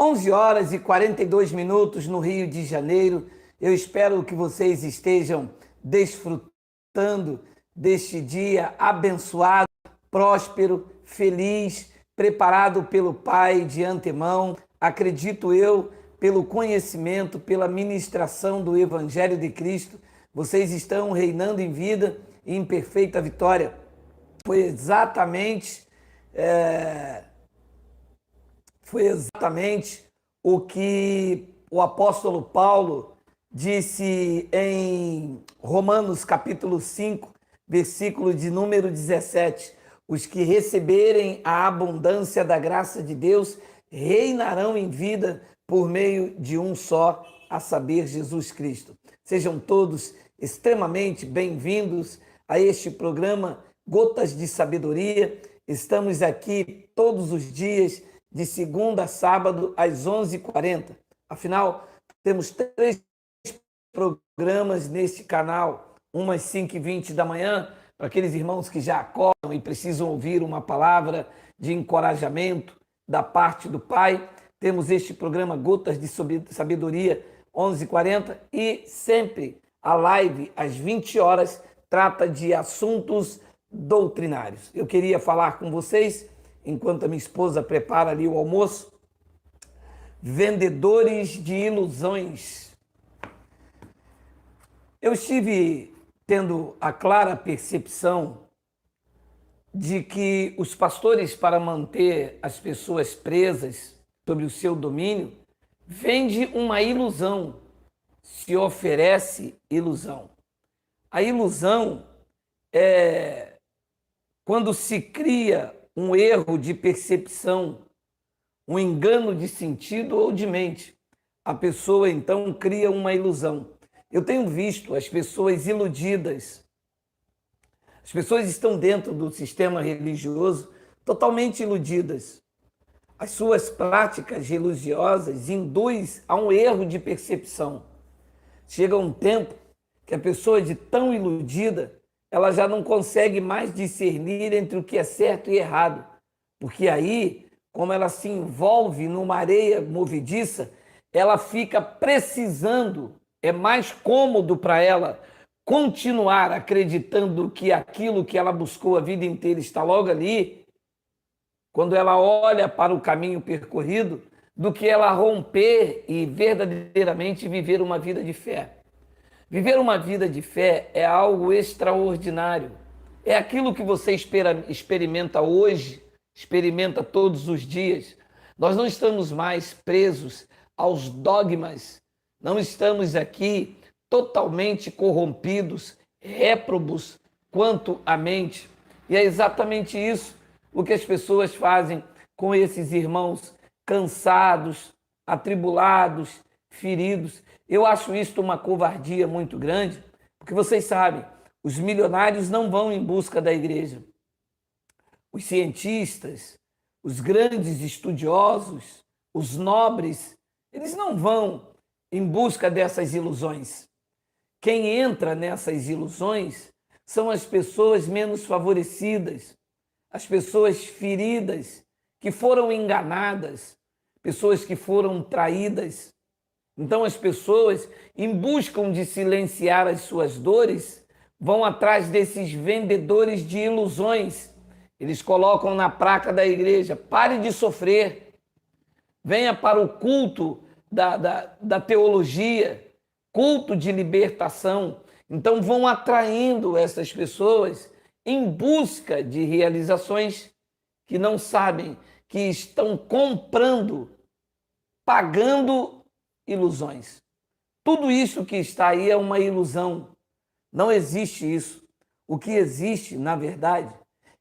11 horas e 42 minutos no Rio de Janeiro. Eu espero que vocês estejam desfrutando deste dia abençoado, próspero, feliz, preparado pelo Pai de antemão. Acredito eu, pelo conhecimento, pela ministração do Evangelho de Cristo, vocês estão reinando em vida e em perfeita vitória. Foi exatamente o que o apóstolo Paulo disse em Romanos capítulo 5, versículo de número 17. Os que receberem a abundância da graça de Deus reinarão em vida por meio de um só, a saber, Jesus Cristo. Sejam todos extremamente bem-vindos a este programa Gotas de Sabedoria. Estamos aqui todos os dias, de segunda a sábado, às 11h40. Afinal, temos 3 programas neste canal, uma às 5h20 da manhã, para aqueles irmãos que já acordam e precisam ouvir uma palavra de encorajamento da parte do Pai. Temos este programa Gotas de Sabedoria, 11h40, e sempre a live, às 20 horas, trata de assuntos doutrinários. Eu queria falar com vocês, enquanto a minha esposa prepara ali o almoço, vendedores de ilusões. Eu estive tendo a clara percepção de que os pastores, para manter as pessoas presas sobre o seu domínio, vende uma ilusão, se oferece ilusão. A ilusão é quando se cria um erro de percepção, um engano de sentido ou de mente. A pessoa, então, cria uma ilusão. Eu tenho visto as pessoas iludidas. As pessoas estão dentro do sistema religioso totalmente iludidas. As suas práticas religiosas induzem a um erro de percepção. Chega um tempo que a pessoa, de tão iludida, ela já não consegue mais discernir entre o que é certo e errado. Porque aí, como ela se envolve numa areia movediça, ela fica precisando, é mais cômodo para ela continuar acreditando que aquilo que ela buscou a vida inteira está logo ali, quando ela olha para o caminho percorrido, do que ela romper e verdadeiramente viver uma vida de fé. Viver uma vida de fé é algo extraordinário. É aquilo que você experimenta hoje, experimenta todos os dias. Nós não estamos mais presos aos dogmas, não estamos aqui totalmente corrompidos, réprobos quanto à mente. E é exatamente isso o que as pessoas fazem com esses irmãos cansados, atribulados, feridos. Eu acho isso uma covardia muito grande, porque vocês sabem, os milionários não vão em busca da igreja. Os cientistas, os grandes estudiosos, os nobres, eles não vão em busca dessas ilusões. Quem entra nessas ilusões são as pessoas menos favorecidas, as pessoas feridas, que foram enganadas, pessoas que foram traídas. Então as pessoas, em busca de silenciar as suas dores, vão atrás desses vendedores de ilusões. Eles colocam na placa da igreja: pare de sofrer, venha para o culto da teologia, culto de libertação. Então vão atraindo essas pessoas em busca de realizações que não sabem que estão comprando, pagando ilusões. Tudo isso que está aí é uma ilusão. Não existe isso. O que existe, na verdade,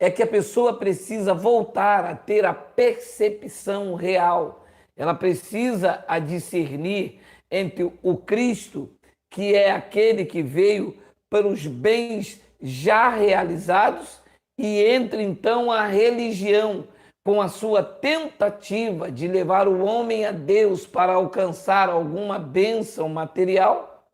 é que a pessoa precisa voltar a ter a percepção real. Ela precisa a discernir entre o Cristo, que é aquele que veio para os bens já realizados, e entre então a religião, com a sua tentativa de levar o homem a Deus para alcançar alguma bênção material,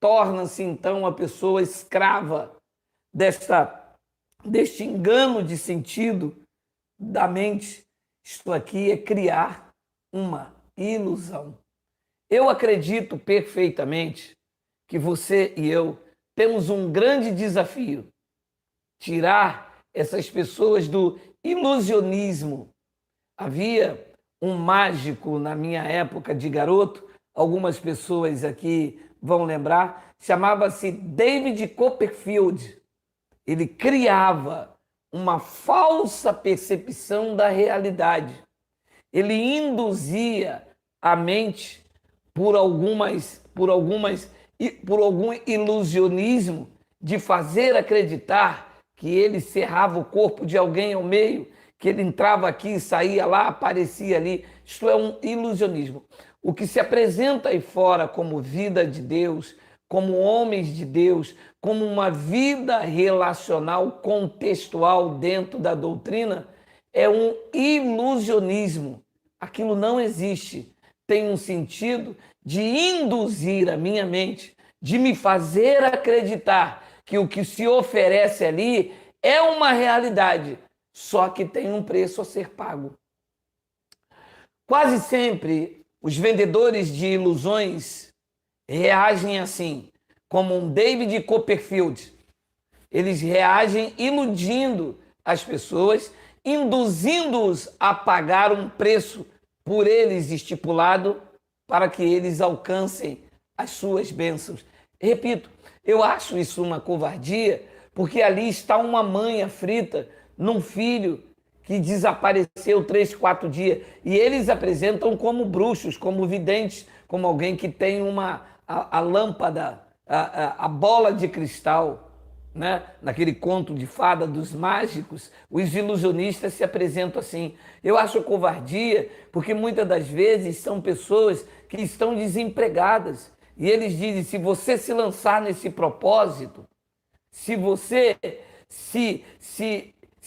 torna-se então a pessoa escrava deste engano de sentido da mente. Isto aqui é criar uma ilusão. Eu acredito perfeitamente que você e eu temos um grande desafio: tirar essas pessoas do ilusionismo. Havia um mágico na minha época de garoto, algumas pessoas aqui vão lembrar, chamava-se David Copperfield. Ele criava uma falsa percepção da realidade. Ele induzia a mente por algum ilusionismo de fazer acreditar que ele cerrava o corpo de alguém ao meio, que ele entrava aqui, saía lá, aparecia ali. Isto é um ilusionismo. O que se apresenta aí fora como vida de Deus, como homens de Deus, como uma vida relacional contextual dentro da doutrina, é um ilusionismo. Aquilo não existe. Tem um sentido de induzir a minha mente, de me fazer acreditar que o que se oferece ali é uma realidade, só que tem um preço a ser pago. Quase sempre, os vendedores de ilusões reagem assim, como um David Copperfield. Eles reagem iludindo as pessoas, induzindo-os a pagar um preço por eles estipulado para que eles alcancem as suas bênçãos. Repito, eu acho isso uma covardia, porque ali está uma mãe aflita num filho que desapareceu 3, 4 dias. E eles apresentam como bruxos, como videntes, como alguém que tem a lâmpada, a bola de cristal, né? Naquele conto de fada dos mágicos, os ilusionistas se apresentam assim. Eu acho covardia, porque muitas das vezes são pessoas que estão desempregadas. E eles dizem, se você se lançar nesse propósito, se você se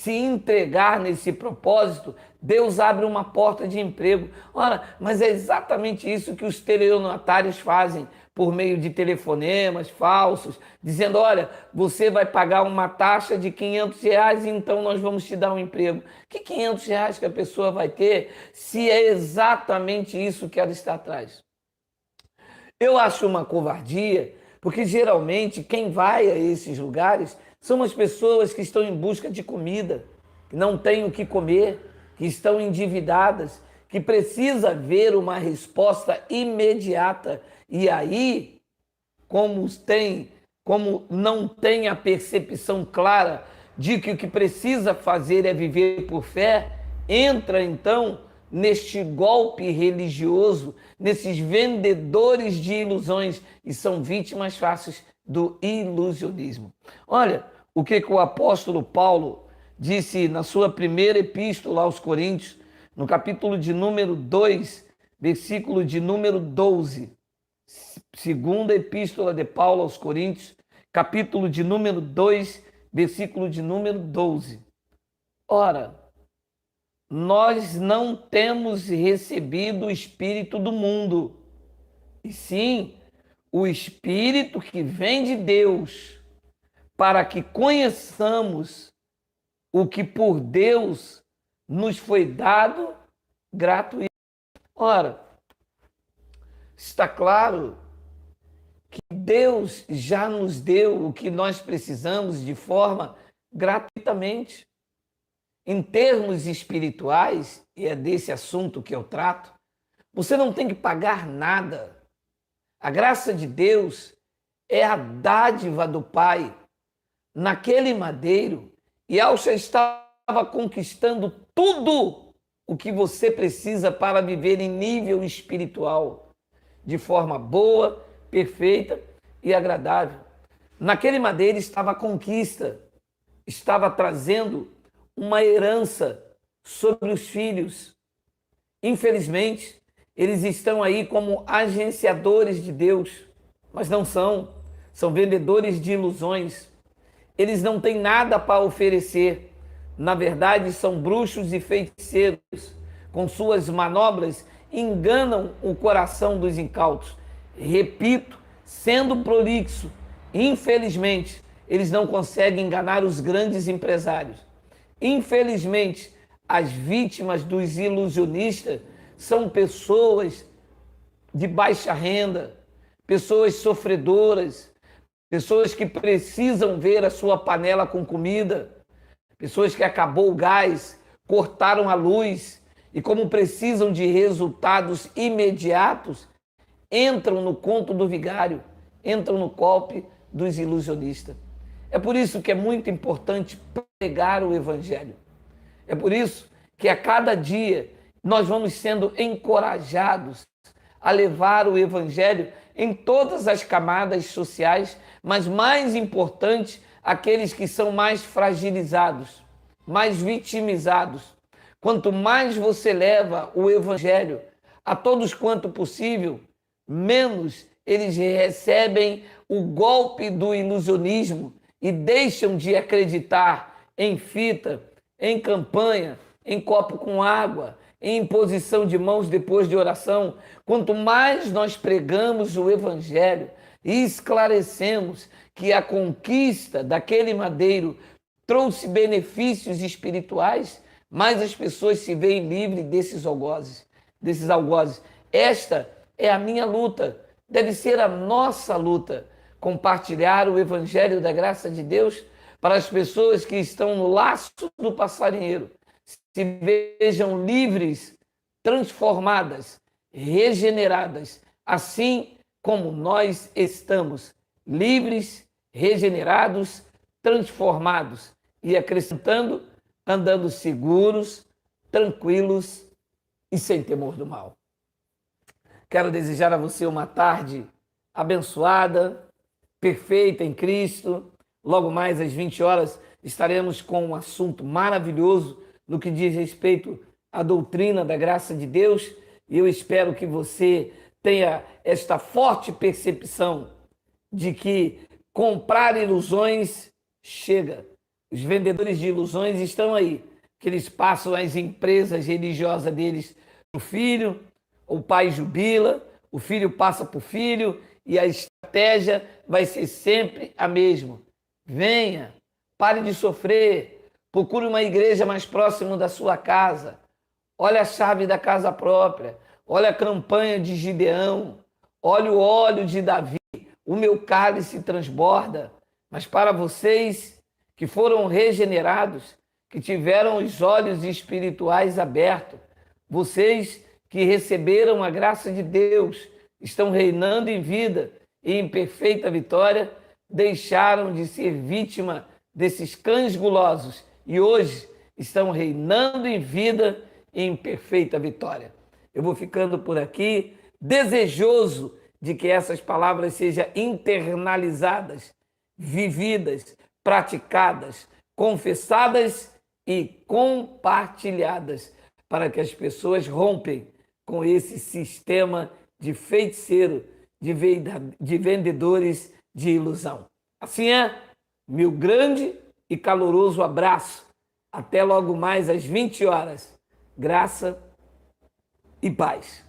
entregar nesse propósito, Deus abre uma porta de emprego. Ora, mas é exatamente isso que os estelionatários fazem por meio de telefonemas falsos, dizendo, olha, você vai pagar uma taxa de R$ 500, então nós vamos te dar um emprego. Que R$ 500 que a pessoa vai ter se é exatamente isso que ela está atrás? Eu acho uma covardia, porque geralmente quem vai a esses lugares são as pessoas que estão em busca de comida, que não têm o que comer, que estão endividadas, que precisa ver uma resposta imediata. E aí, como não tem a percepção clara de que o que precisa fazer é viver por fé, entra então neste golpe religioso, nesses vendedores de ilusões, e são vítimas fáceis do ilusionismo. Olha o que o apóstolo Paulo disse na sua primeira epístola aos Coríntios, no capítulo de número 2, versículo de número 12. Segunda epístola de Paulo aos Coríntios, capítulo de número 2, versículo de número 12. Ora, nós não temos recebido o Espírito do mundo, e sim o Espírito que vem de Deus, para que conheçamos o que por Deus nos foi dado gratuitamente. Ora, está claro que Deus já nos deu o que nós precisamos de forma gratuitamente. Em termos espirituais, e é desse assunto que eu trato, você não tem que pagar nada. A graça de Deus é a dádiva do Pai naquele madeiro, e Alcha estava conquistando tudo o que você precisa para viver em nível espiritual, de forma boa, perfeita e agradável. Naquele madeiro estava a conquista, estava trazendo uma herança sobre os filhos. Infelizmente, eles estão aí como agenciadores de Deus, mas não são. São vendedores de ilusões. Eles não têm nada para oferecer. Na verdade, são bruxos e feiticeiros. Com suas manobras, enganam o coração dos incautos. Repito, sendo prolixo, infelizmente, eles não conseguem enganar os grandes empresários. Infelizmente, as vítimas dos ilusionistas são pessoas de baixa renda, pessoas sofredoras, pessoas que precisam ver a sua panela com comida, pessoas que acabou o gás, cortaram a luz e, como precisam de resultados imediatos, entram no conto do vigário, entram no golpe dos ilusionistas. É por isso que é muito importante pregar o Evangelho. É por isso que a cada dia nós vamos sendo encorajados a levar o Evangelho em todas as camadas sociais, mas mais importante, aqueles que são mais fragilizados, mais vitimizados. Quanto mais você leva o Evangelho a todos quanto possível, menos eles recebem o golpe do ilusionismo e deixam de acreditar em fita, em campanha, em copo com água, em imposição de mãos depois de oração. Quanto mais nós pregamos o Evangelho e esclarecemos que a conquista daquele madeiro trouxe benefícios espirituais, mais as pessoas se veem livres desses algozes. Esta é a minha luta, deve ser a nossa luta, compartilhar o Evangelho da graça de Deus para as pessoas que estão no laço do passarinheiro, se vejam livres, transformadas, regeneradas, assim como nós estamos livres, regenerados, transformados e acrescentando, andando seguros, tranquilos e sem temor do mal. Quero desejar a você uma tarde abençoada, perfeita em Cristo. Logo mais às 20 horas estaremos com um assunto maravilhoso no que diz respeito à doutrina da graça de Deus, e eu espero que você tenha esta forte percepção de que comprar ilusões chega. Os vendedores de ilusões estão aí, que eles passam as empresas religiosas deles para o filho, o pai jubila, o filho passa para o filho e a estratégia vai ser sempre a mesma. Venha, pare de sofrer, procure uma igreja mais próxima da sua casa, olha a chave da casa própria, olha a campanha de Gideão, olha o óleo de Davi, o meu cálice transborda. Mas para vocês que foram regenerados, que tiveram os olhos espirituais abertos, vocês que receberam a graça de Deus, estão reinando em vida e em perfeita vitória, deixaram de ser vítima desses cães gulosos e hoje estão reinando em vida e em perfeita vitória. Eu vou ficando por aqui, desejoso de que essas palavras sejam internalizadas, vividas, praticadas, confessadas e compartilhadas, para que as pessoas rompem com esse sistema de feiticeiro, de vendedores de ilusão. Assim é, meu grande e caloroso abraço. Até logo mais às 20 horas. Graça e paz.